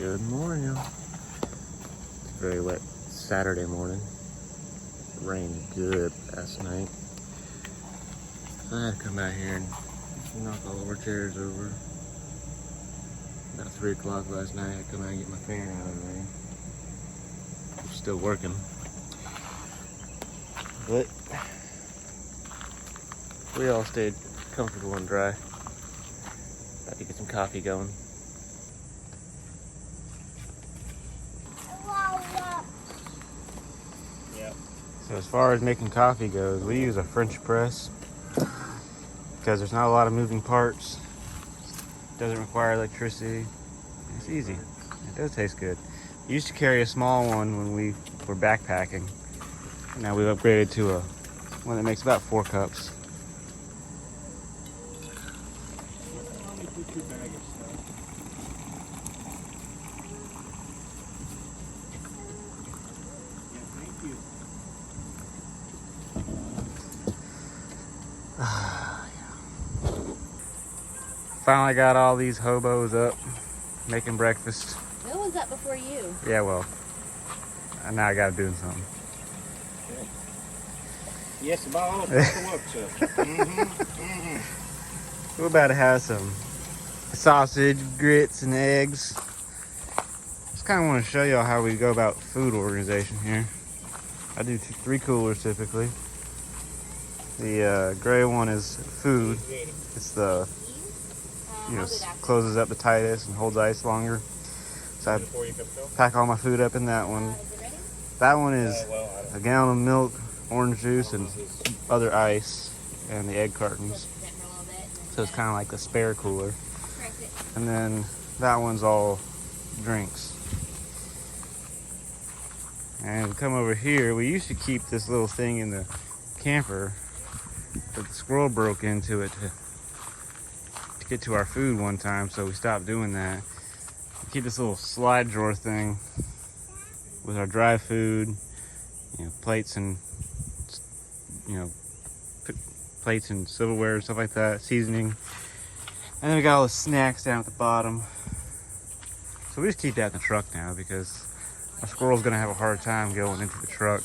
Good morning. It's a very wet Saturday morning. It rained good last night. So I had to come out here and knock all of our chairs over. About 3 o'clock last night, I had to come out and get my fan out of the rain. It's still working. But we all stayed comfortable and dry. About to get some coffee going. So as far as making coffee goes, we use a French press because there's not a lot of moving parts. Doesn't require electricity. It's easy. It does taste good. We used to carry a small one when we were backpacking. Now we've upgraded to a one that makes about 4 cups. Finally got all these hobos up, making breakfast. No one's up before you. Yeah, well, now I gotta do something. Yes, boss. We're about to have some sausage, grits, and eggs. Just kind of want to show y'all how we go about food organization here. I do 3 coolers typically. The gray one is food. It's the closes up the tightest and holds ice longer. So I pack all my food up in that one. That one is a gallon of milk, orange juice, and other ice, and the egg cartons. So it's kind of like a spare cooler. And then that one's all drinks. And come over here, we used to keep this little thing in the camper, but the squirrel broke into it to get to our food one time, so we stopped doing that. We keep this little slide drawer thing with our dry food, plates and plates and silverware and stuff like that, seasoning, and then we got all the snacks down at the bottom. So we just keep that in the truck now because our squirrel's gonna have a hard time going into the truck.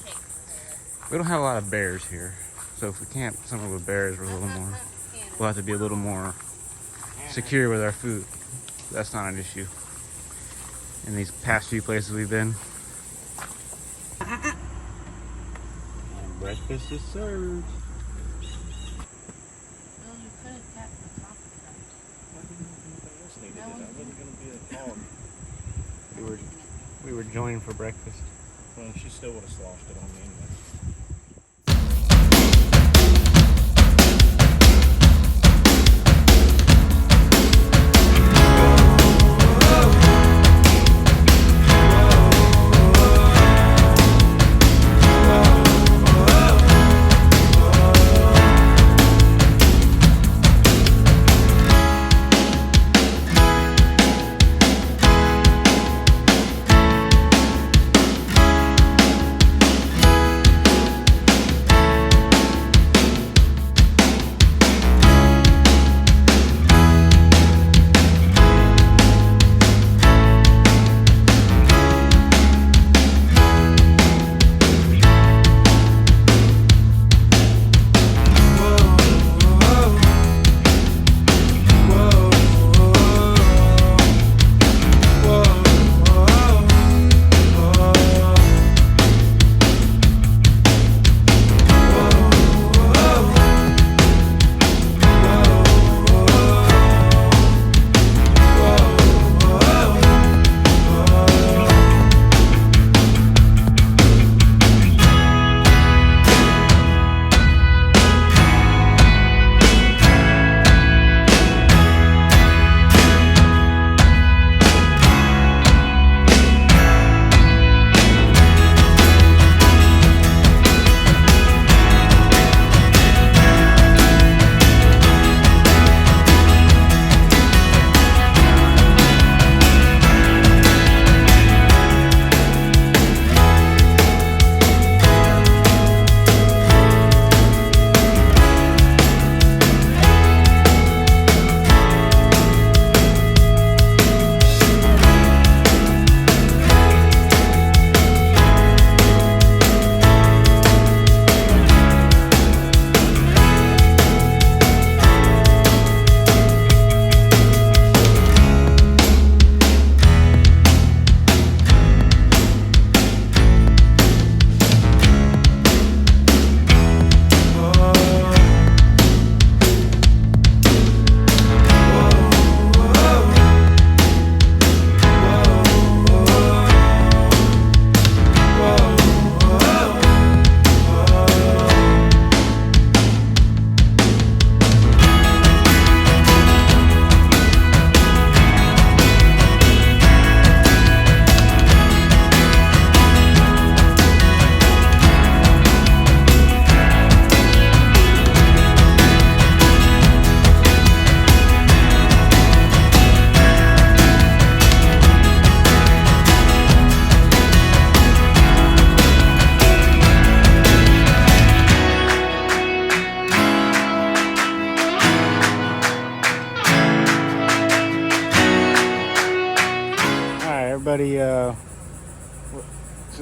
We don't have a lot of bears here, so if we camp somewhere with bears, we'll have to be a little more secure with our food. That's not an issue in these past few places we've been. And breakfast is served. Well, you could have kept the coffee cup. We were joined for breakfast. Well, she still would have sloshed it on me anyway.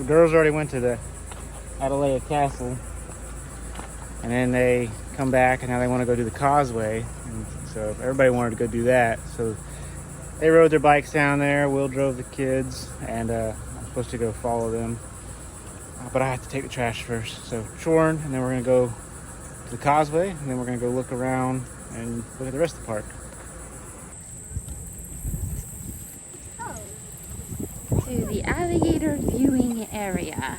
So the girls already went to the Atalaya Castle, and then they come back and now they want to go do the Causeway, and so everybody wanted to go do that. So they rode their bikes down there. Will drove the kids, and I'm supposed to go follow them, but I have to take the trash first. So Shorn, and then we're gonna go to the Causeway, and then we're gonna go look around and look at the rest of the park. To the alligator viewing area.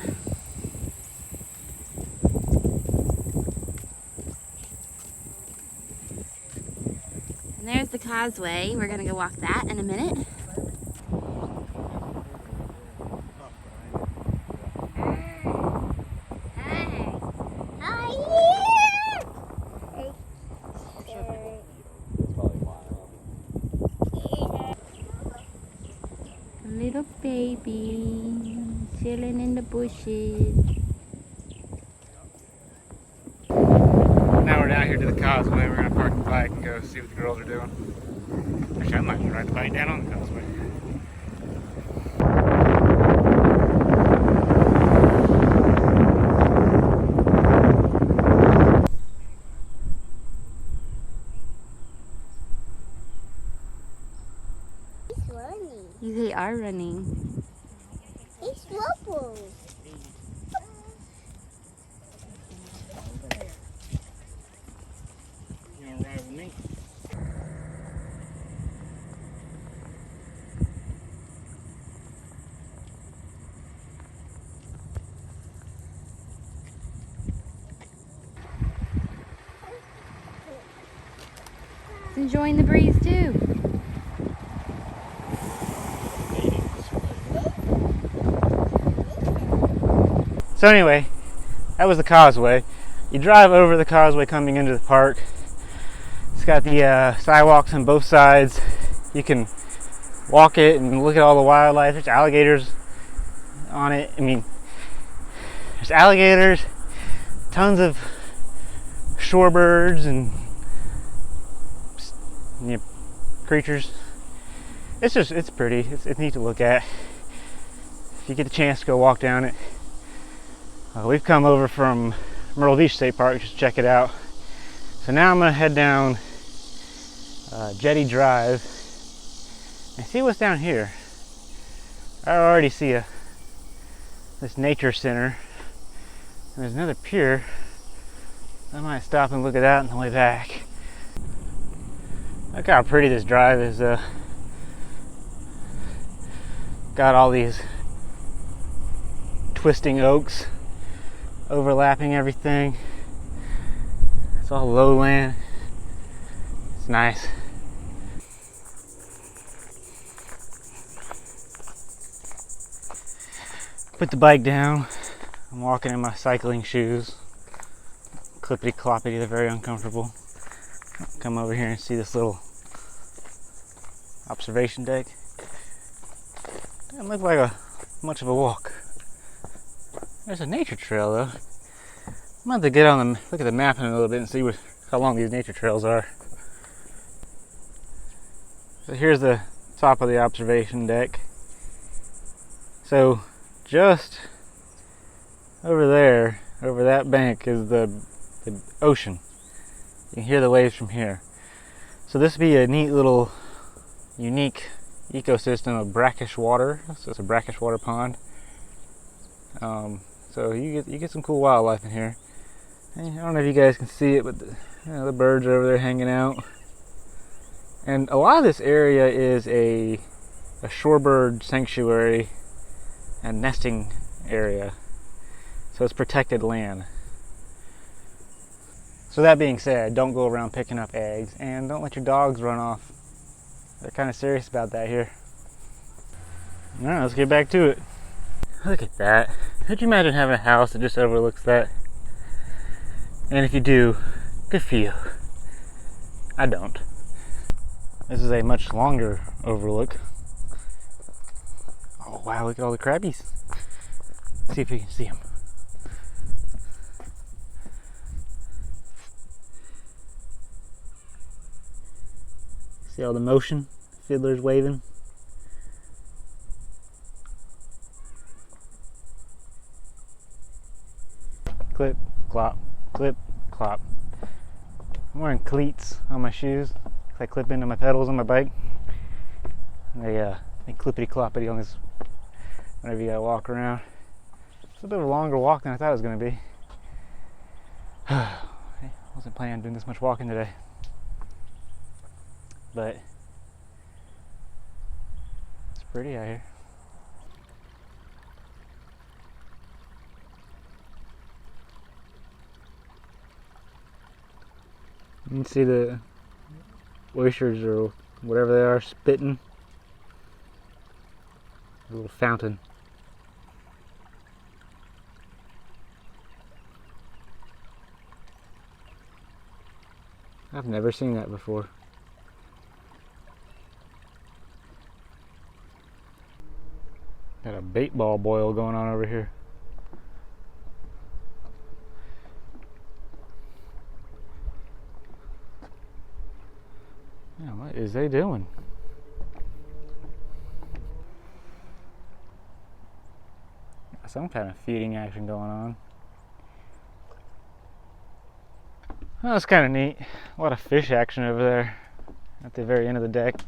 And there's the Causeway. We're gonna go walk that in a minute. Little baby chilling in the bushes. Now we're down here to the Causeway. We're gonna park the bike and go see what the girls are doing. Actually, I might just ride the bike down on the Causeway. They are running. It's rubble. You wanna ride with me? It's enjoying the breeze too. So anyway, that was the Causeway. You drive over the Causeway coming into the park. It's got the sidewalks on both sides. You can walk it and look at all the wildlife. There's alligators on it. I mean, there's alligators, tons of shorebirds and creatures. It's pretty. It's neat to look at. If you get the chance to go walk down it. We've come over from Myrtle Beach State Park just to check it out. So now I'm gonna head down Jetty Drive and see what's down here. I already see this nature center, and there's another pier. I might stop and look at that on the way back. Look how pretty this drive is. Got all these twisting oaks overlapping everything. It's all lowland. It's nice. Put the bike down. I'm walking in my cycling shoes. Clippity cloppity, they're very uncomfortable. Come over here and see this little observation deck. Doesn't look like much of a walk. There's a nature trail though. I'm going to have to get on look at the map in a little bit and see how long these nature trails are. So here's the top of the observation deck. So just over there, over that bank, is the ocean. You can hear the waves from here. So this would be a neat little unique ecosystem of brackish water. So it's a brackish water pond. So you get some cool wildlife in here. And I don't know if you guys can see it, but the birds are over there hanging out. And a lot of this area is a shorebird sanctuary and nesting area. So it's protected land. So that being said, don't go around picking up eggs, and don't let your dogs run off. They're kind of serious about that here. Alright, let's get back to it. Look at that. Could you imagine having a house that just overlooks that? And if you do, good for you. I don't. This is a much longer overlook. Oh wow, look at all the crabbies. Let's see if you can see them. See all the motion? Fiddlers waving. clip, clop, clip, clop. I'm wearing cleats on my shoes. I clip into my pedals on my bike. And they clippity cloppity on this whenever you gotta walk around. It's a bit of a longer walk than I thought it was gonna be. I wasn't planning on doing this much walking today. But it's pretty out here. You can see the oysters or whatever they are spitting. A little fountain. I've never seen that before. Got a bait ball boil going on over here. Yeah, what is they doing? Some kind of feeding action going on. Oh, that's kind of neat. A lot of fish action over there at the very end of the deck.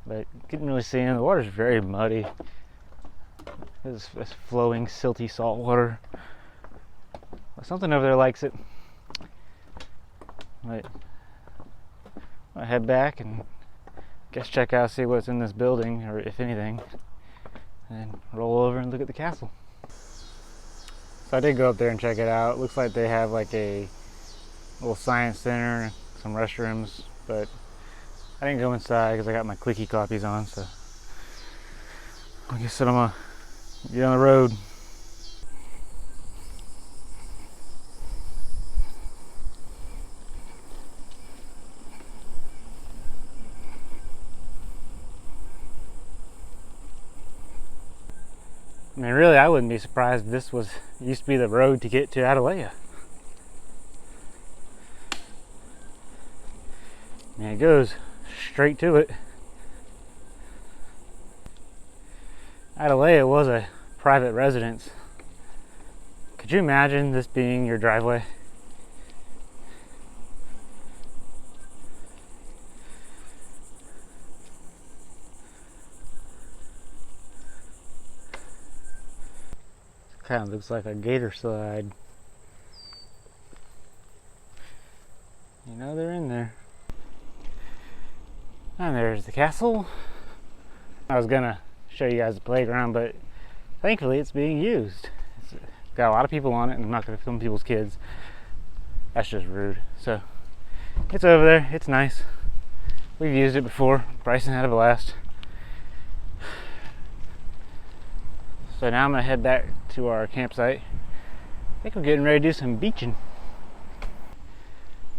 But you couldn't really see in. The water's very muddy. It's flowing, silty salt water. Something over there likes it. But I'll head back and guess check out, see what's in this building, or if anything, and roll over and look at the castle. So I did go up there and check it out. It looks like they have like a little science center, some restrooms, but I didn't go inside because I got my clicky cloppies on, so I guess I'm gonna get on the road. I mean, really, I wouldn't be surprised if this used to be the road to get to Atalaya. And it goes straight to it. Atalaya was a private residence. Could you imagine this being your driveway? Kind of looks like a gator slide. You know they're in there. And there's the castle. I was gonna show you guys the playground, but thankfully it's being used. It's got a lot of people on it, and I'm not gonna film people's kids. That's just rude. So it's over there. It's nice. We've used it before. Bryson had a blast. So now I'm gonna head back to our campsite. I think we're getting ready to do some beaching.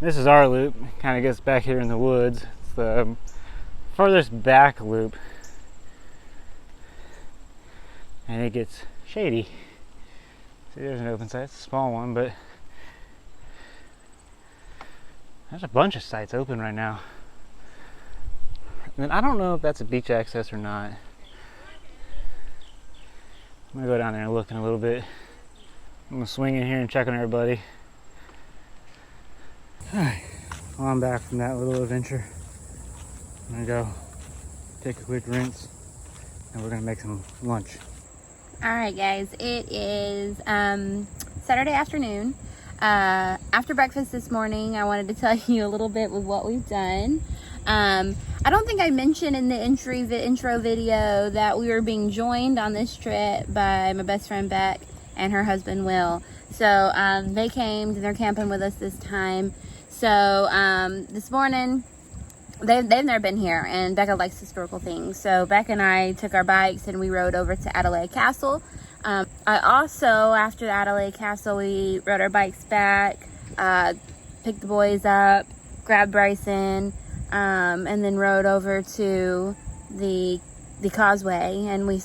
This is our loop. It kind of gets back here in the woods. It's the furthest back loop, and it gets shady. See, there's an open site. It's a small one, but there's a bunch of sites open right now. And I don't know if that's a beach access or not. I'm gonna go down there and look in a little bit. I'm gonna swing in here and check on everybody. Alright, well, I'm back from that little adventure. I'm gonna go take a quick rinse, and we're gonna make some lunch. Alright guys, it is Saturday afternoon. After breakfast this morning, I wanted to tell you a little bit with what we've done. I don't think I mentioned in the intro video that we were being joined on this trip by my best friend Beck and her husband Will. So they came, they're camping with us this time. So this morning, they've never been here, and Becca likes historical things. So Beck and I took our bikes and we rode over to Atalaya Castle. I also, after the Atalaya Castle, we rode our bikes back, picked the boys up, grabbed Bryson, and then rode over to the Causeway, and we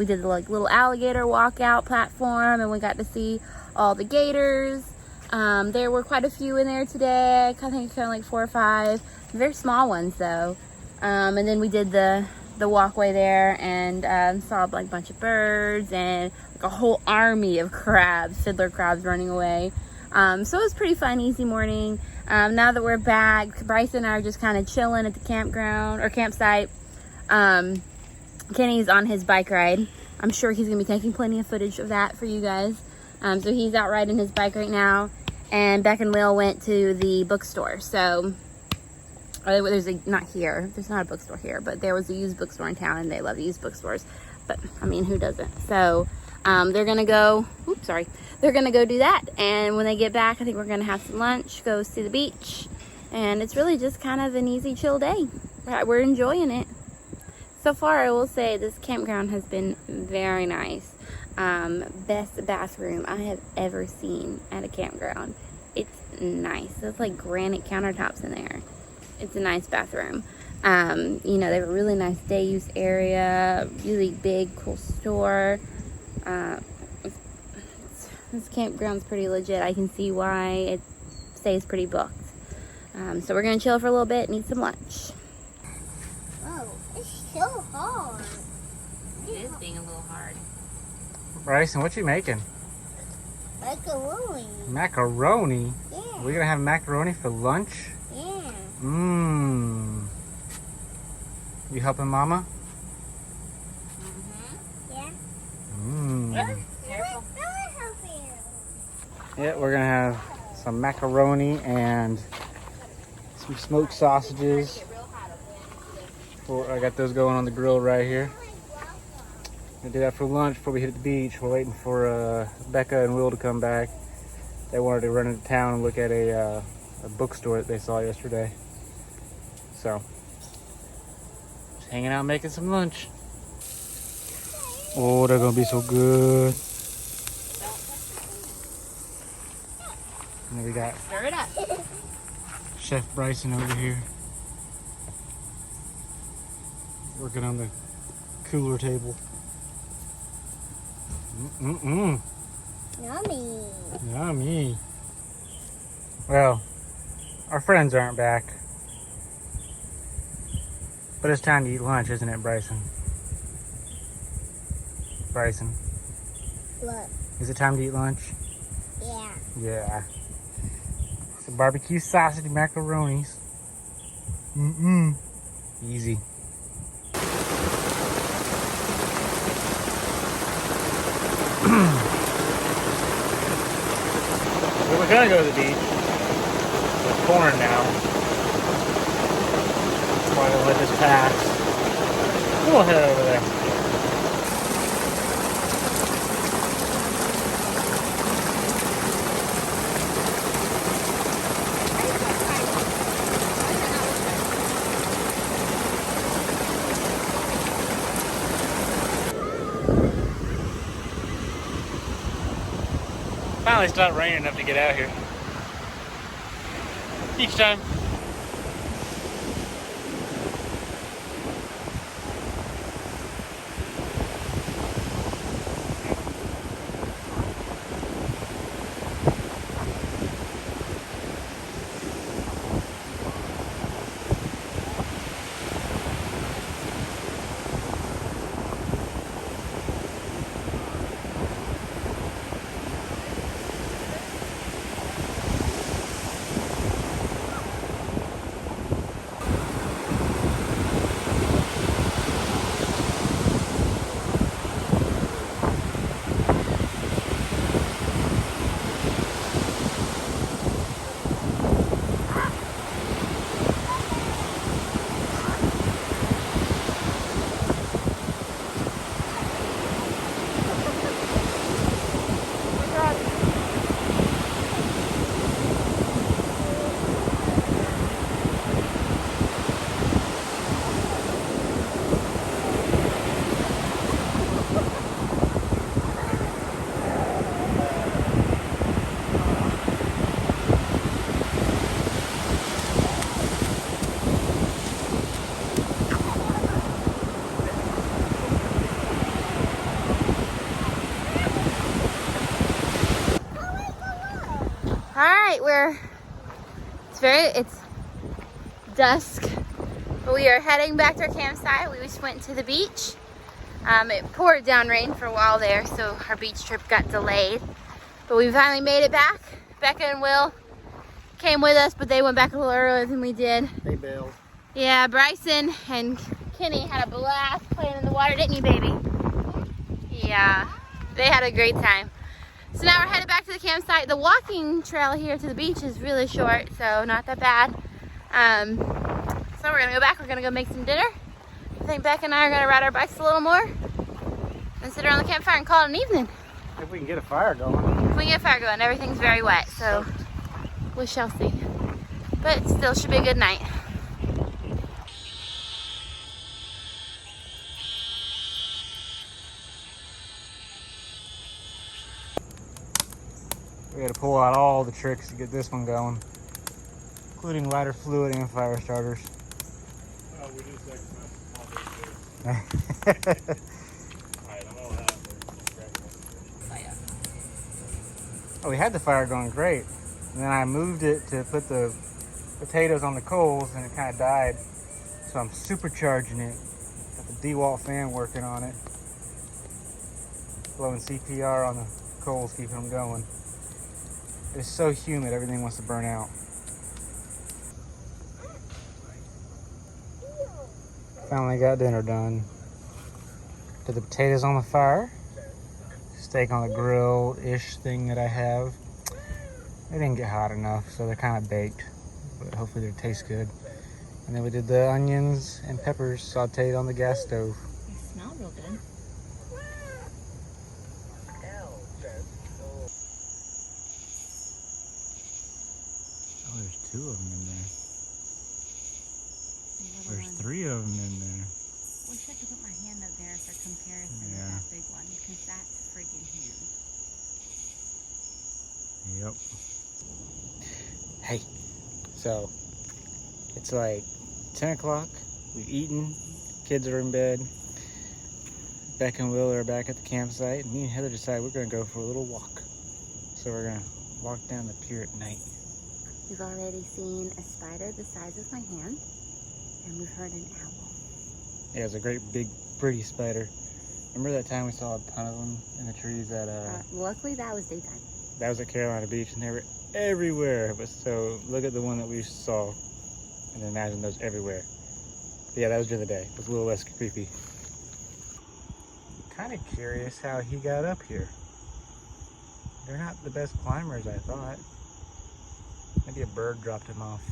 did the like little alligator walkout platform, and we got to see all the gators. There were quite a few in there today. I think kind of like 4 or 5, very small ones though. And then we did the walkway there, and saw like a bunch of birds and like a whole army of crabs, fiddler crabs running away. So it was pretty fun, easy morning. Now that we're back, Bryce and I are just kind of chilling at the campground or campsite. Kenny's on his bike ride. I'm sure he's gonna be taking plenty of footage of that for you guys. So he's out riding his bike right now. And Beck and Will went to the bookstore. So there's not here. There's not a bookstore here, but there was a used bookstore in town, and they love used bookstores. But I mean, who doesn't? So they're gonna go. Oops, sorry. They're gonna go do that. And when they get back, I think we're gonna have some lunch, go see the beach, and it's really just kind of an easy, chill day. We're enjoying it. So far, I will say this campground has been very nice. Best bathroom I have ever seen at a campground. It's nice. It's like granite countertops in there. It's a nice bathroom. You know, they have a really nice day use area, really big, cool store. This campground's pretty legit. I can see why it stays pretty booked. So we're gonna chill for a little bit and eat some lunch. Oh, it's so hard. It is being a little hard. Bryson, what you making? Macaroni. Macaroni? Yeah. We're gonna have macaroni for lunch? Yeah. Mmm. You helping Mama? Yeah. Mmm. Careful. Yeah, we're gonna have some macaroni and some smoked sausages. I got those going on the grill right here. Gonna do that for lunch before we hit the beach. We're waiting for Becca and Will to come back. They wanted to run into town and look at a bookstore that they saw yesterday. So, just hanging out making some lunch. Oh, they're gonna be so good. And then we got Stir it up. Chef Bryson over here working on the cooler table. Mm-mm-mm. Yummy. Yummy. Well, our friends aren't back. But it's time to eat lunch, isn't it, Bryson? Bryson, What? is it time to eat lunch? Yeah. Yeah. Some barbecue sausage macaronis. Mm-mm. Easy. We were gonna go to the beach. It's pouring now. So I'm gonna let this pass. We'll head over there. Finally stopped raining enough to get out here. Each time. It's dusk, but we are heading back to our campsite. We just went to the beach. It poured down rain for a while there, so our beach trip got delayed. But we finally made it back. Becca and Will came with us, but they went back a little earlier than we did. They bailed. Yeah, Bryson and Kenny had a blast playing in the water, didn't you, baby? Yeah, they had a great time. So now we're headed back to the campsite. The walking trail here to the beach is really short, so not that bad. So we're gonna go back. We're gonna go make some dinner. I think Becca and I are gonna ride our bikes a little more and sit around the campfire and call it an evening. If we can get a fire going. If we can get a fire going, everything's very wet, so we shall see. But it still should be a good night. We had to pull out all the tricks to get this one going, including lighter fluid and fire starters. Oh, we just like Alright, I'm all out there. Oh, we had the fire going great. And then I moved it to put the potatoes on the coals and it kind of died. So I'm supercharging it. Got the DeWalt fan working on it. Blowing CPR on the coals, keeping them going. It's so humid, everything wants to burn out. Finally got dinner done. Put the potatoes on the fire. Steak on the grill-ish thing that I have. They didn't get hot enough, so they're kind of baked, but hopefully they taste good. And then we did the onions and peppers sauteed on the gas stove. They smell real good. Oh, there's 2 of them in there. There's 3 of them in there. Wish I could put my hand up there for comparison Yeah. with that big one, because that's freaking huge. Yep. Hey, so it's like 10 o'clock. We've eaten. Kids are in bed. Becca and Will are back at the campsite. And me and Heather decided we're going to go for a little walk. So we're going to walk down the pier at night. We've already seen a spider the size of my hand, and we've heard an owl. Yeah, it's a great, big, pretty spider. Remember that time we saw a ton of them in the trees at, Luckily, that was daytime. that was at Carolina Beach, and they were everywhere. But so, look at the one that we saw, and imagine those everywhere. But yeah, that was during the day. It was a little less creepy. Kind of curious how he got up here. They're not the best climbers, I thought. Maybe a bird dropped him off.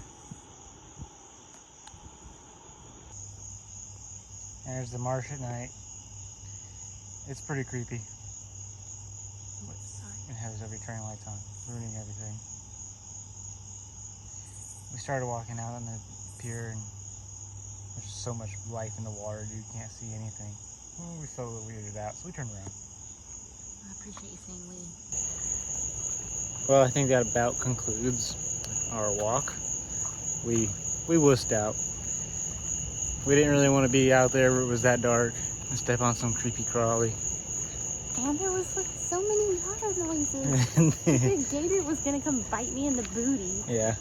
There's the marsh at night. It's pretty creepy. It has every turning lights on, ruining everything. We started walking out on the pier and there's just so much life in the water, dude, you can't see anything. Well, we felt a little weirded out, so we turned around. I appreciate you saying we. Well, I think that about concludes our walk. We wussed out. We didn't really want to be out there where it was that dark and step on some creepy crawly. And there was like so many water noises. The big gator was gonna come bite me in the booty. Yeah,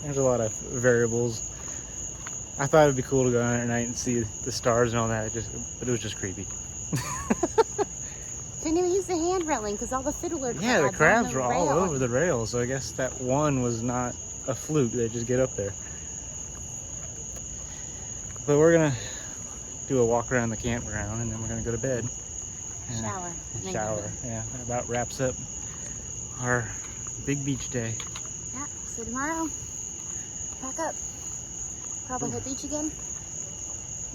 there's a lot of variables. I thought it'd be cool to go out at night and see the stars and all that, but it was just creepy. Couldn't even use the hand railing because all the fiddler crabs. Yeah, the crabs on were all rail. over the rail, so I guess that one was not a fluke. They just get up there. But we're gonna do a walk around the campground and then we're gonna go to bed. And Shower. Shower. Yeah, that about wraps up our big beach day. Yeah, so tomorrow, pack up. Probably hit beach again.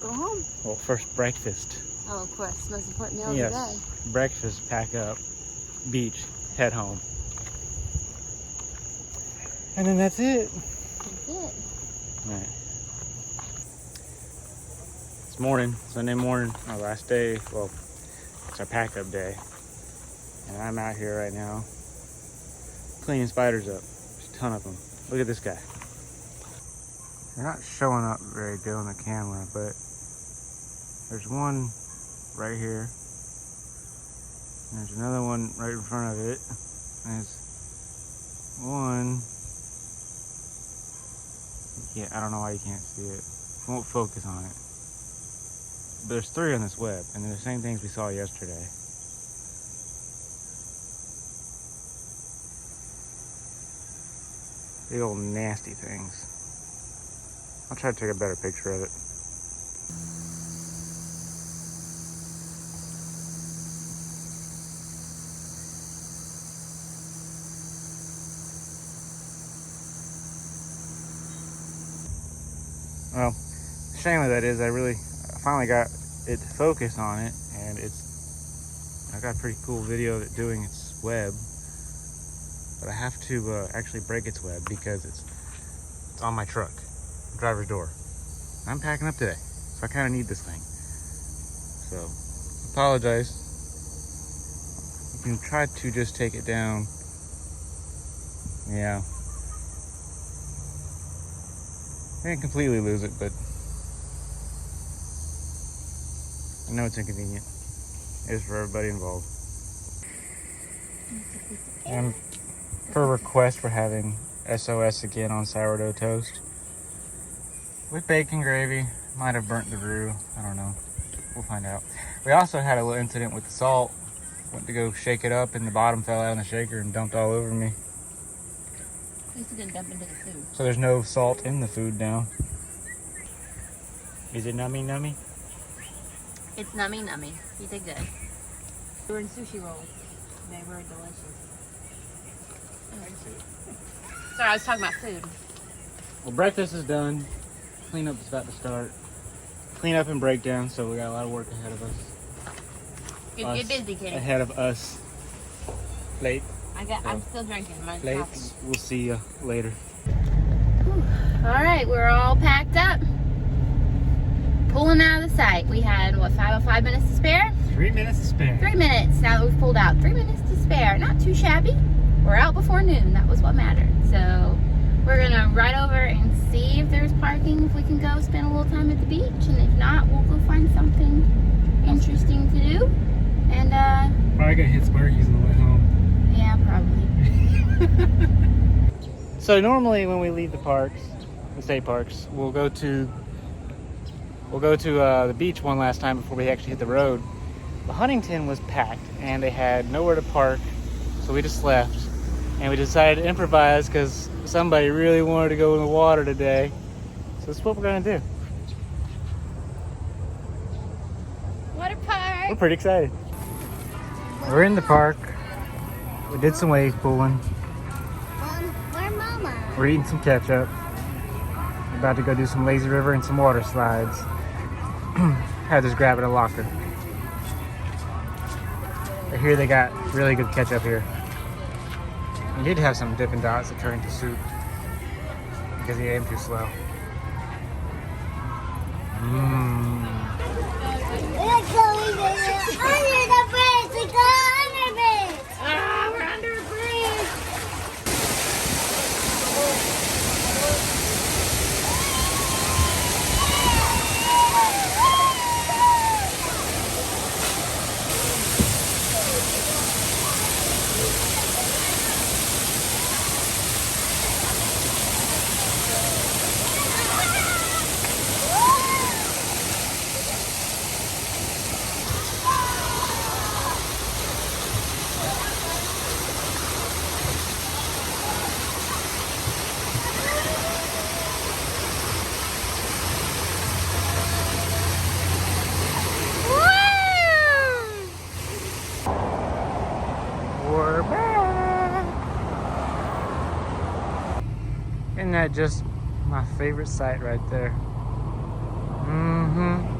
Go home. Well, first breakfast. Oh, of course, most important meal of Yes. the day. Breakfast, pack up, beach, head home. And then that's it. That's it. Right. It's morning, Sunday morning, our last day. Well, it's our pack up day. And I'm out here right now cleaning spiders up. There's a ton of them. Look at this guy. They're not showing up very good on the camera, but there's one right here. And there's another one right in front of it. And there's one. Yeah, I don't know why you can't see it. Won't focus on it. there's 3 on this web, and they're the same things we saw yesterday. Big old nasty things. I'll try to take a better picture of it. Well, the shame of that is I finally got it focused on it, and I got a pretty cool video of it doing its web, but I have to actually break its web because it's on my truck, driver's door. I'm packing up today, so I kind of need this thing. So, apologize. You can try to just take it down. Yeah. I didn't completely lose it, but I know it's inconvenient. It is for everybody involved. And for a request for having SOS again on sourdough toast with bacon gravy. Might have burnt the roux. I don't know. We'll find out. We also had a little incident with the salt. Went to go shake it up, and the bottom fell out in the shaker and dumped all over me. At least it didn't dump into the food. So there's no salt in the food now. Is it nummy nummy? It's nummy nummy. You did good. We were in sushi rolls. They were delicious. Sorry, I was talking about food. Well, breakfast is done. Cleanup's about to start. Cleanup and breakdown, so we got a lot of work ahead of us. Get busy, Kitty. Ahead of us. Late. I'm still drinking. Mine's Late. coffee. We'll see you later. All right, we're all packed up. Pulling out of the site. We had, what, 5 minutes to spare? 3 minutes to spare. 3 minutes now that we've pulled out. 3 minutes to spare. Not too shabby. We're out before noon. That was what mattered. So we're going to ride over and see if there's parking, if we can go spend a little time at the beach. And if not, we'll go find something interesting to do. And, Probably gonna hit Sparky's on the way home. yeah, probably. So normally when we leave the parks, the state parks, we'll go to the beach one last time before we actually hit the road. But Huntington was packed and they had nowhere to park, so we just left. And we decided to improvise because somebody really wanted to go in the water today. So that's what we're gonna do. Water park. We're pretty excited. We're in the park. We did some wave pulling. Where Mama? We're eating some ketchup. We're about to go do some lazy river and some water slides. Had to just grab at a locker. But here they got really good ketchup here. We did have some Dippin' Dots that turned into soup because he ate them too slow. Mmm. We're going under the bridge. We go under the bridge. Ah, we're under a bridge. We're back. Isn't that just my favorite sight right there? Mm-hmm.